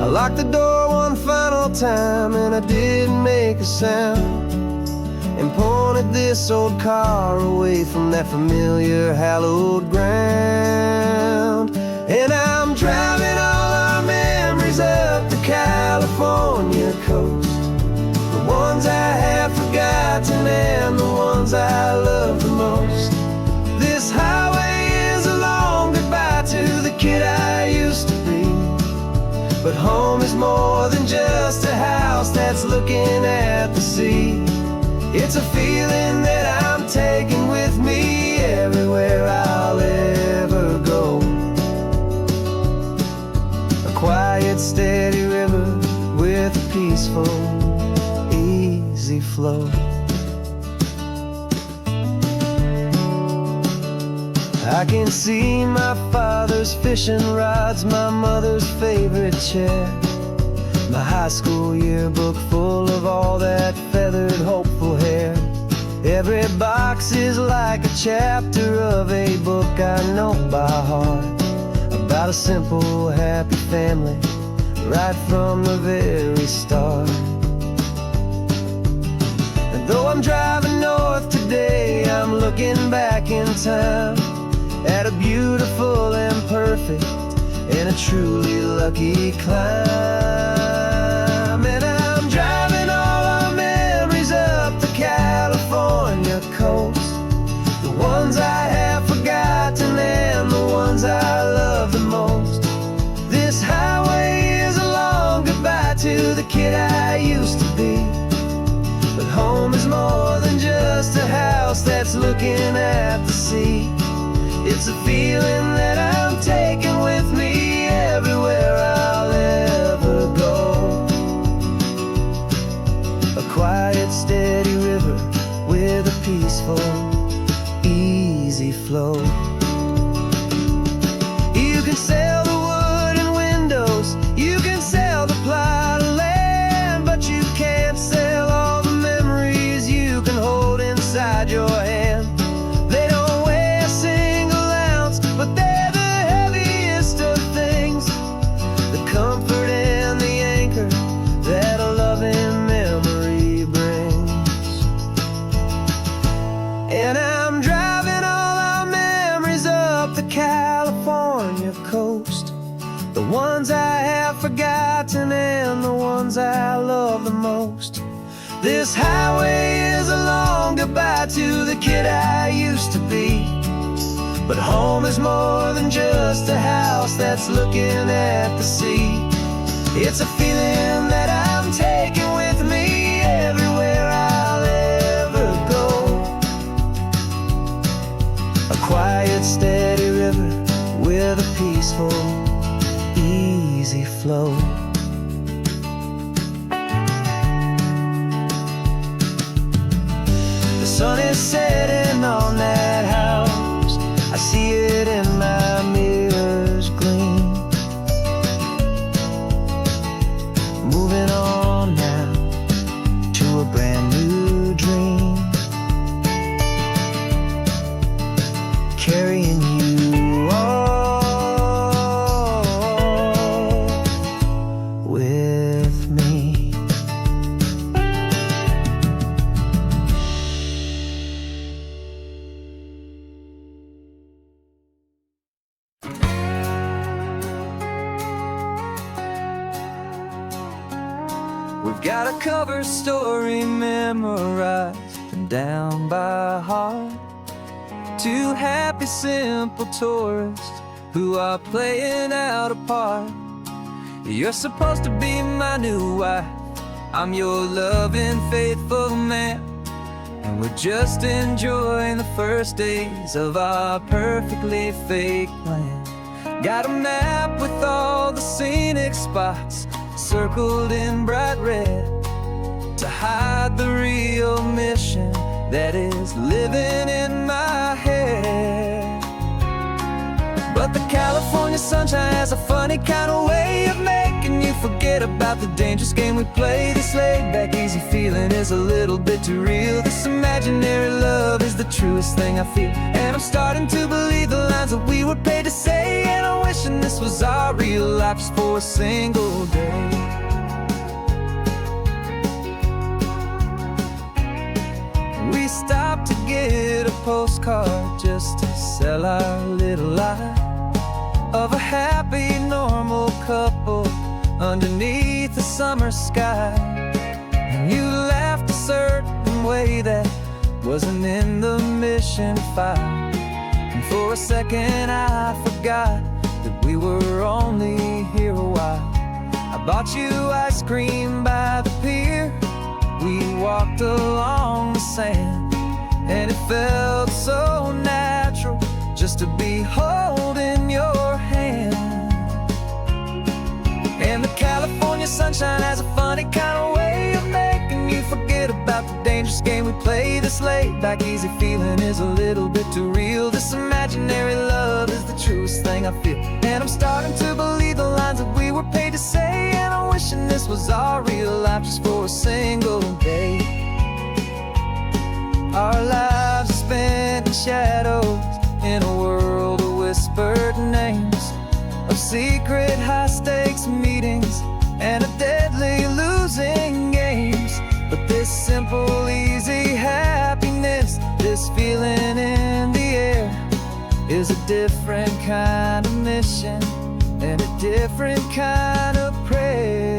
I locked the door one final time and I didn't make a sound, and pointed this old car away from that familiar hallowed ground. And I'm driving all our memories up the California coast, the ones I have forgotten and the ones I love the most. This highway is a long goodbye to the kid I used to be, but home is more than just a house that's looking at the sea. It's a feeling that I'm taking with me everywhere I'll ever go. A quiet, steady river with a peaceful, easy flow. I can see my father's fishing rods, my mother's favorite chair, my high school yearbook full of all that feathered, hopeful hair. Every box is like a chapter of a book I know by heart, about a simple, happy family right from the very start. And though I'm driving north today, I'm looking back in time at a beautiful and perfect and a truly lucky climb. And I'm driving all our memories up the California coast, the ones I have forgotten and the ones I love the most. This highway is a long goodbye to the kid I used to be, but home is more than just a house that's looking at the sea. It's a feeling that I'm taking with me everywhere I'll ever go. A quiet, steady river with a peaceful, easy flow. You can sell the wood and windows, you can sell the plot of land, but you can't sell all the memories And I'm driving all our memories up the California coast, the ones I have forgotten and the ones I love the most. This highway is a long goodbye to the kid I used to be, but home is more than just a house that's looking at the sea. It's a feeling that I'm taking with me everywhere I'll ever go. A quiet, steady river with a peaceful, easy flow. The sun is setting on that house, I see it in my mirror's gleam. Moving on now to a brand new dream, carrying you all with me. We've got a cover story memorized and down by heart. Two happy, simple tourists who are playing out a part. You're supposed to be my new wife, I'm your loving, faithful man, and we're just enjoying the first days of our perfectly fake plan. Got a map with all the scenic spots circled in bright red to hide the real mission that is living in my head. But the California sunshine has a funny kind of way of making you forget about the dangerous game we play. This laid-back, easy feeling is a little bit too real. This imaginary love is the truest thing I feel, and I'm starting to believe the lines that we were paid to say. And I'm wishing this was our real life just for a single day. We stopped to get a postcard just to sell our little lie of a happy, normal couple underneath the summer sky. And you laughed a certain way that wasn't in the mission file, and for a second I forgot that we were only here a while. I bought you ice cream by the pier, we walked along the sand, and it felt so natural just to be holding your hand. And the California sunshine has a funny kind of way of making you forget about the dangerous game we play. This laid-back, easy feeling is a little bit too real. This imaginary love is the truest thing I feel, and I'm starting to believe the lines that we were paid to say. And I'm wishing this was our real life just for a single day. Our lives are spent in shadows, in a world of whispered names, of secret high-stakes meetings and of deadly losing games. But this simple, easy happiness, this feeling in the air, is a different kind of mission and a different kind of prayer.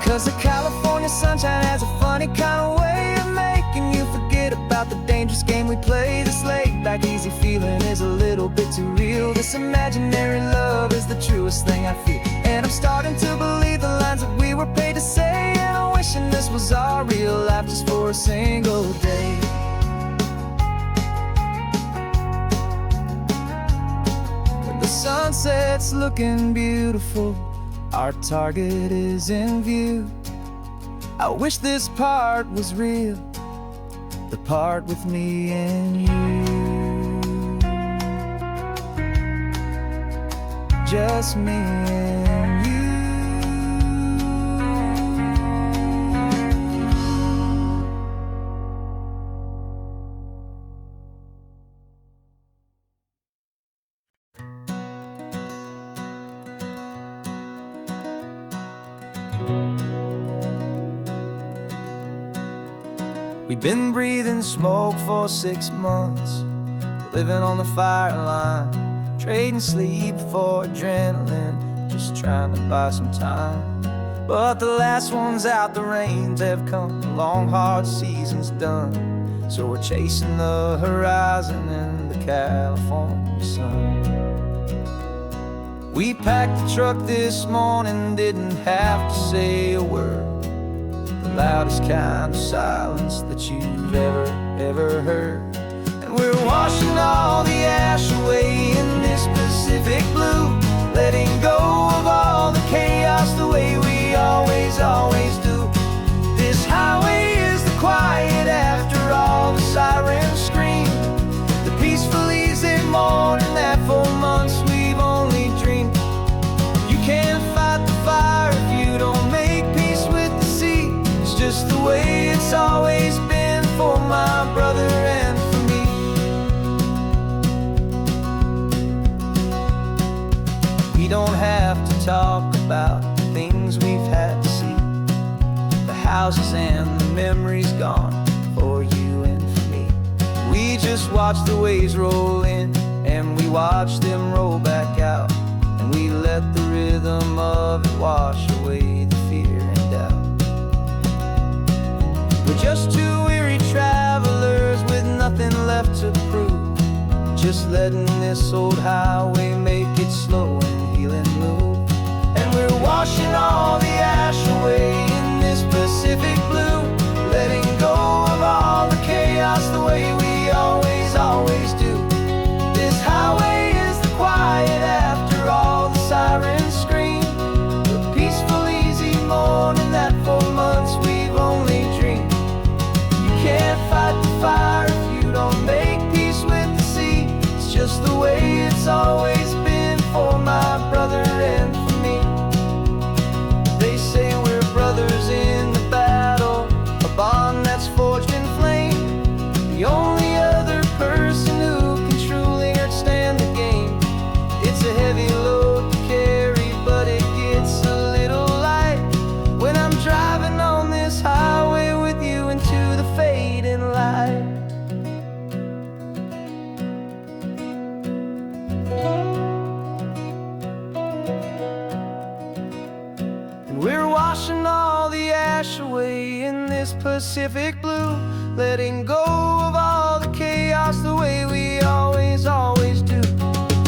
'Cause the California sunshine has a funny kind of way of making you forget about the dangerous game we play. This laid-back, easy feeling is a little bit too real. This imaginary love is the truest thing I feel, and I'm starting to believe the lines that we were paid to say. And I'm wishing this was our real life just for a single day. When the sunset's looking beautiful, our target is in view. I wish this part was real, the part with me and you. Just me and you. We've been breathing smoke for 6 months, living on the fire line, trading sleep for adrenaline, just trying to buy some time. But the last one's out, the rains have come, the long hard season's done. So we're chasing the horizon in the California sun. We packed the truck this morning, didn't have to say a word. The loudest kind of silence that you've ever heard. And we're washing all the ash away in this Pacific blue, letting go of all the chaos the way we always do. This highway is the quiet after all the sirens scream, the peaceful easy morning that for months we've only dreamed. You can't fight the fire if you don't make peace with the sea. It's just the way it's always been for my brother and for me. We don't have to talk about the things we've had to see, the houses and the memories gone for you and for me. We just watch the waves roll in and we watch them roll back out, and we let the rhythm of it wash away the fear and doubt. We're just two weary travelers with nothing left to prove, just letting this old highway make it slow and healing move. And we're washing all the ash away in this Pacific blue, letting go of all the chaos the way we always do. This highway is the quiet after all the sirens scream, the peaceful easy morning that for months we've only dreamed. You can't fight the fire if you don't make peace with the sea. It's just the way it's always been for my brother and for me. They say we're brothers in the battle, a bond that's forged in flame. The only other person who can truly stand the game. It's a heavy load to carry, but it gets a little light when I'm driving on this highway with you into the fading light. And we're washing all the ash away in this Pacific blue, letting go of all the chaos the way we always do.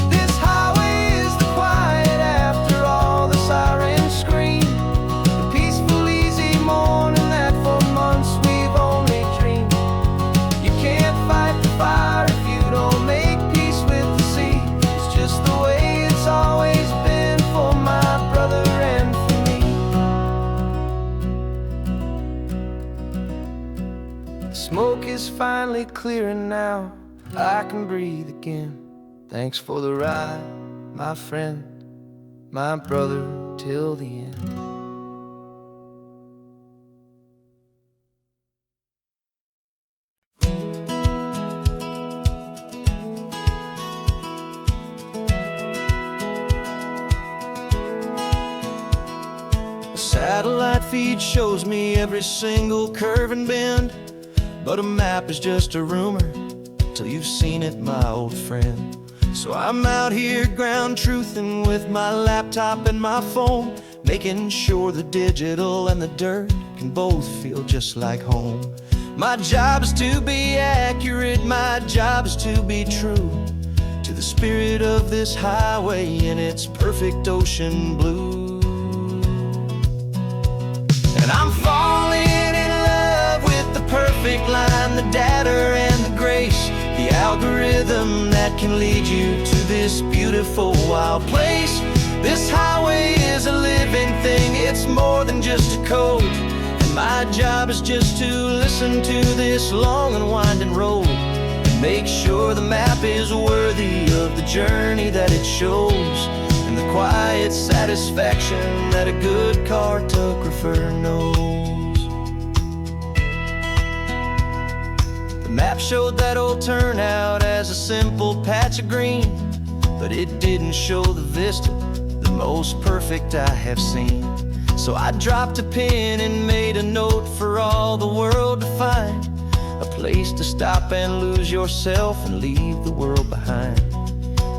This highway is the quiet after all the sirens scream, the peaceful easy morning that for months we've only dreamed. You can't fight the fire if you don't make peace with the sea. It's just the way it's always been for my brother and for me. The smoke is finally clearing now, I can breathe again. Thanks for the ride, my friend, my brother till the end. A satellite feed shows me every single curve and bend, but a map is just a rumor till you've seen it, my old friend. So I'm out here ground truthing with my laptop and my phone, making sure the digital and the dirt can both feel just like home. My job is to be accurate, my job is to be true to the spirit of this highway in its perfect ocean blue. And I'm falling in love with the perfect line, the data and the grace, the algorithm that can lead you to this beautiful wild place. This highway is a living thing, it's more than just a code. And my job is just to listen to this long and winding road and make sure the map is worthy of the journey that it shows, and the quiet satisfaction that a good cartographer knows. The map showed that old turnout as a simple patch of green, but it didn't show the vista, the most perfect I have seen. So I dropped a pin and made a note for all the world to find. place to stop and lose yourself and leave the world behind.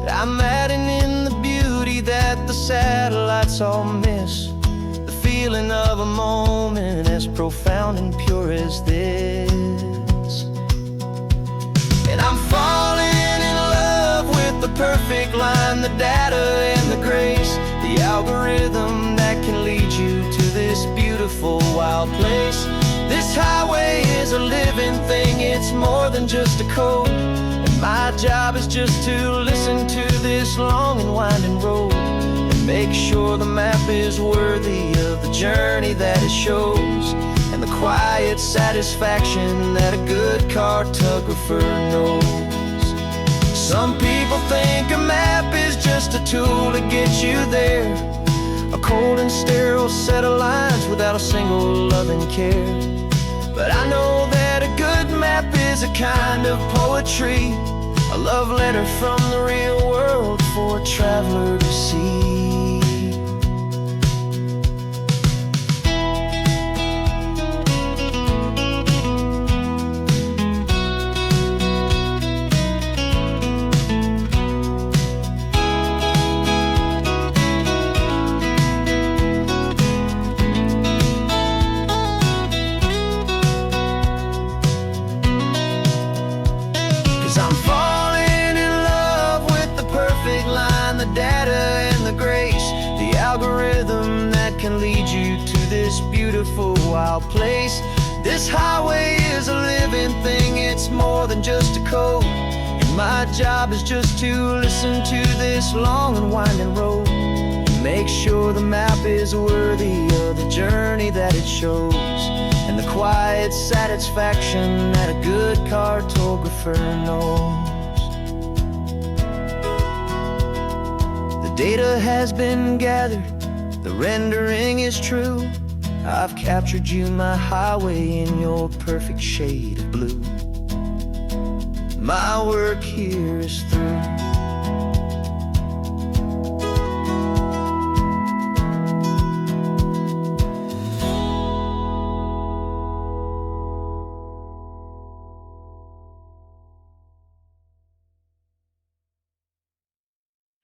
I'm adding in the beauty that the satellites all miss, the feeling of a moment as profound and pure as this. And I'm falling in love with the perfect line, the data and the grace, the algorithm that can lead you to this beautiful wild place. This highway is a living thing, it's more than just a code. And my job is just to listen to this long and winding road and make sure the map is worthy of the journey that it shows, and the quiet satisfaction that a good cartographer knows. Some people think a map is just a tool to get you there, a cold and sterile set of lines without a single loving care. But I know that a good map is a kind of poetry, a love letter from the real world for a traveler to see. 'Cause I'm falling in love with the perfect line, the data and the grace, the algorithm that can lead you to this beautiful wild place. This highway is a living thing, it's more than just a code. And my job is just to listen to this long and winding road and make sure the map is worthy of the journey that it shows, and the quiet satisfaction that a good cartographer knows. The data has been gathered, the rendering is true. I've captured you, my highway, in your perfect shade of blue. My work here is through.